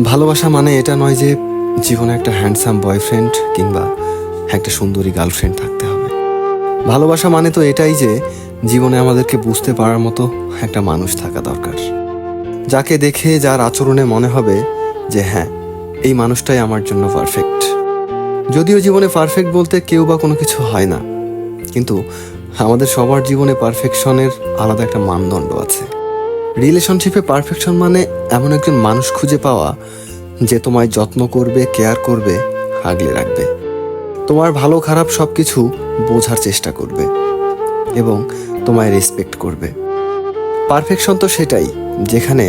ভালোবাসা মানে এটা নয় যে জীবনে একটা হ্যান্ডসাম বয়ফ্রেন্ড কিংবা একটা সুন্দরী গার্লফ্রেন্ড থাকতে হবে। ভালোবাসা মানে তো এটাই যে জীবনে আমাদেরকে বুঝতে পারার মতো একটা মানুষ থাকা দরকার, যাকে দেখে যার আচরণে মনে হবে যে হ্যাঁ, এই মানুষটাই আমার জন্য পারফেক্ট। যদিও জীবনে পারফেক্ট বলতে কেউ বা কোনো কিছু হয় না, কিন্তু আমাদের সবার জীবনে পারফেকশনের আলাদা একটা মানদণ্ড আছে। রিলেশনশিপে পারফেকশন মানে এমন একজন মানুষ খুঁজে পাওয়া যে তোমায় যত্ন করবে, কেয়ার করবে, আগলে রাখবে, তোমার ভালো খারাপ সব কিছু বোঝার চেষ্টা করবে এবং তোমায় রেসপেক্ট করবে। পারফেকশন তো সেটাই যেখানে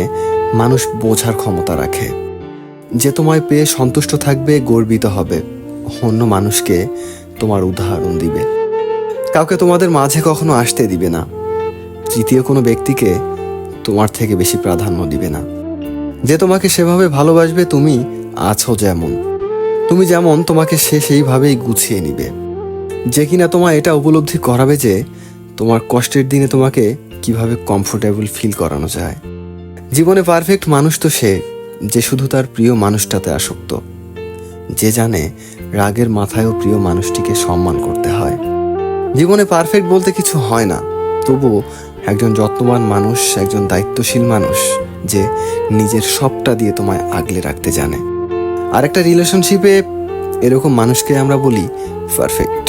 মানুষ বোঝার ক্ষমতা রাখে, যে তোমায় পেয়ে সন্তুষ্ট থাকবে, গর্বিত হবে, অন্য মানুষকে তোমার উদাহরণ দিবে, কাউকে তোমাদের মাঝে কখনো আসতে দিবে না, তৃতীয় কোনো ব্যক্তিকে তোমার থেকে বেশি প্রাধান্য দিবে না, যে তোমাকে সেভাবে ভালোবাসবে তুমি আছো যেমন, তুমি যেমন তোমাকে সে সেইভাবেই গুছিয়ে নিবে, যে কিনা তোমায় এটা উপলব্ধি করাবে যে তোমার কষ্টের দিনে তোমাকে কিভাবে কমফোর্টেবল ফিল করানো যায়। জীবনে পারফেক্ট মানুষ তো সে যে শুধু তার প্রিয় মানুষটাতে আসক্ত, যে জানে রাগের মাথায়ও প্রিয় মানুষটিকে সম্মান করতে হয়। জীবনে পারফেক্ট বলতে কিছু হয় না, তবুও একজন যত্নবান মানুষ, একজন দায়িত্বশীল মানুষ যে নিজের সবটা দিয়ে তোমায় আগলে রাখতে জানে। আর একটা রিলেশনশিপে এরকম মানুষকে আমরা বলি পারফেক্ট।